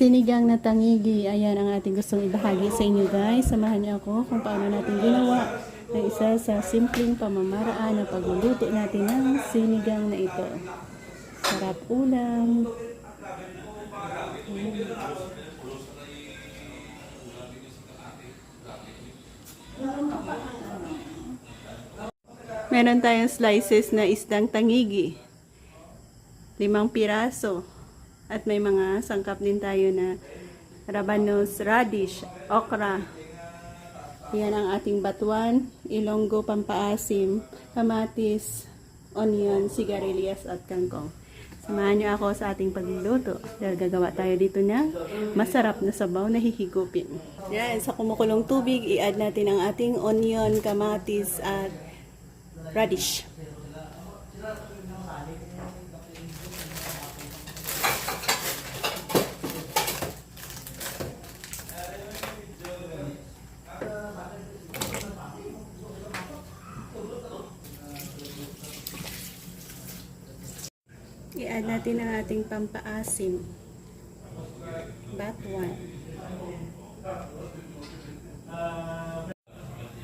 Sinigang na tangigi. Ayan ang ating gustong ibahagi sa inyo guys. Samahan niyo ako kung paano natin ginawa na isa sa simpleng pamamaraan na pagluluto natin ng sinigang na ito. Sarap ulam. Meron tayong slices na isdang tangigi. 5 piraso. At may mga sangkap din tayo na rabanos, radish, okra. Yan ang ating batuan, ilonggo, pampaasim, kamatis, onion, sigarilyas at kangkong. Samahan niyo ako sa ating pagluluto dahil gagawa tayo dito ng masarap na sabaw na hihigupin. Yan, sa kumukulong tubig, i-add natin ang ating onion, kamatis at radish. I-add natin ang ating pampaasim. Batuan.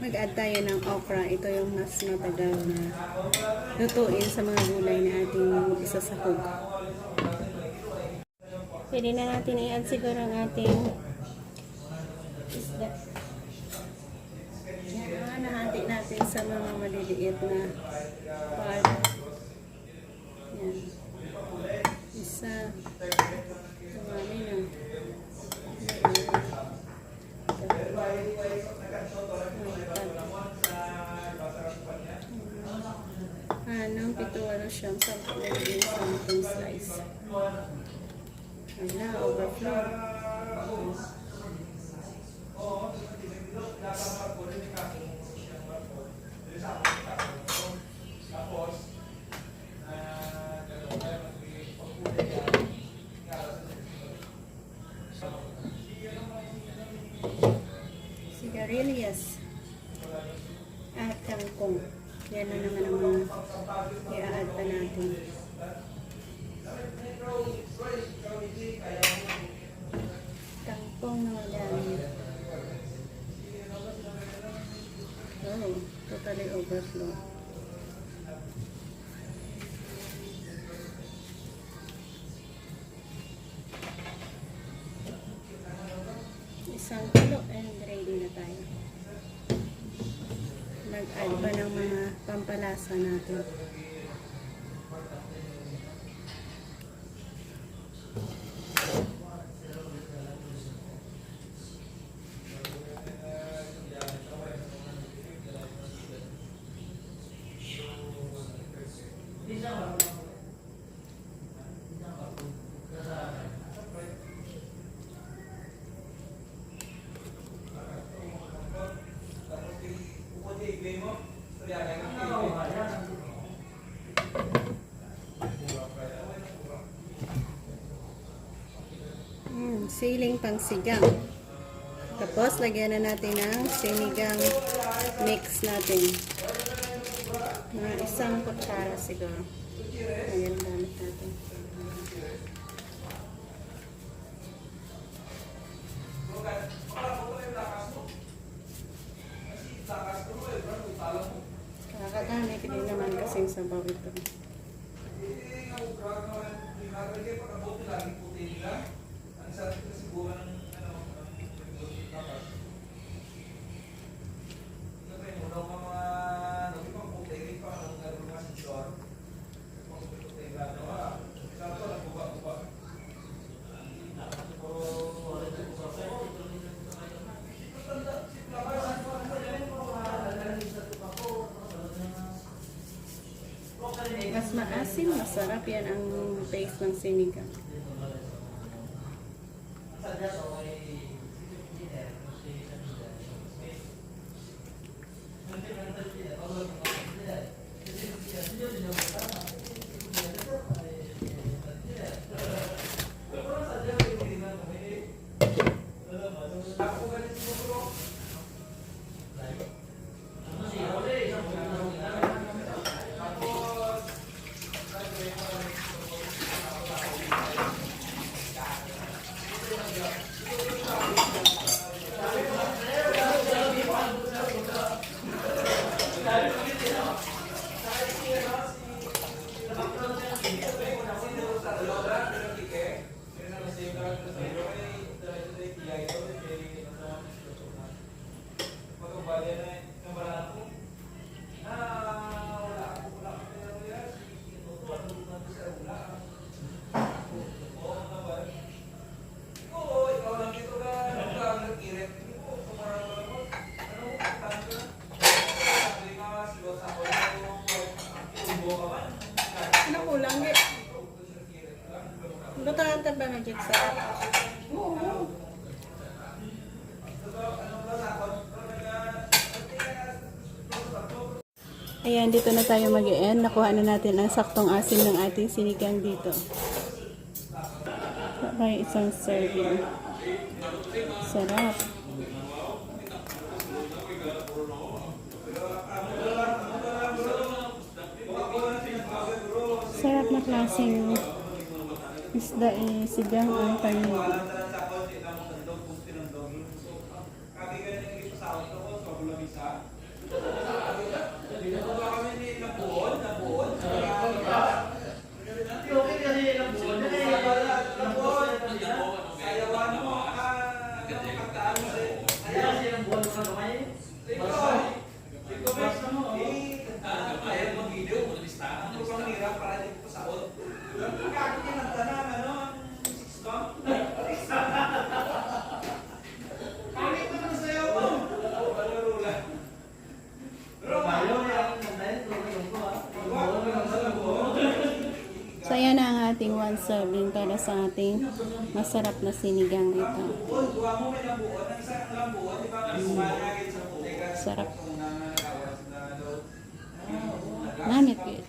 Mag-add tayo ng okra. Ito yung mas matagal na lutuin sa mga gulay na ating isasahog. Pwede na natin i-add siguro ang ating isda. Yan, nahati natin sa mga maliliit na part. Yan. Isa. Tumami na. Anong 7 siyang 10 din sa ating slice. Wala, overflow. Sigarilyas at kangkong. Yan na naman ang mga i-add pa natin. Kangkong na madami. Oh, totally overflow. Isang kilo and ready na tayo. Mag-add pa ng mga pampalasa natin. Siling pang sigang. Tapos, lagyan na natin ng sinigang mix natin. Mga 1 kutsara siguro. Ayan ang gamit natin. Kakadami, hindi naman kasing sabaw ito. Mas maasim, masarap yan ang taste ng sinigang. Ayan, dito na tayo mag-e-end. Nakuha na natin ang saktong asin ng ating sinigang dito. May isang serving. Sarap. Sarap na klaseng isda sigang ang tanong. So, ayan na ang ating one serving para sa ating masarap na sinigang dito. Sarap. Namit yun.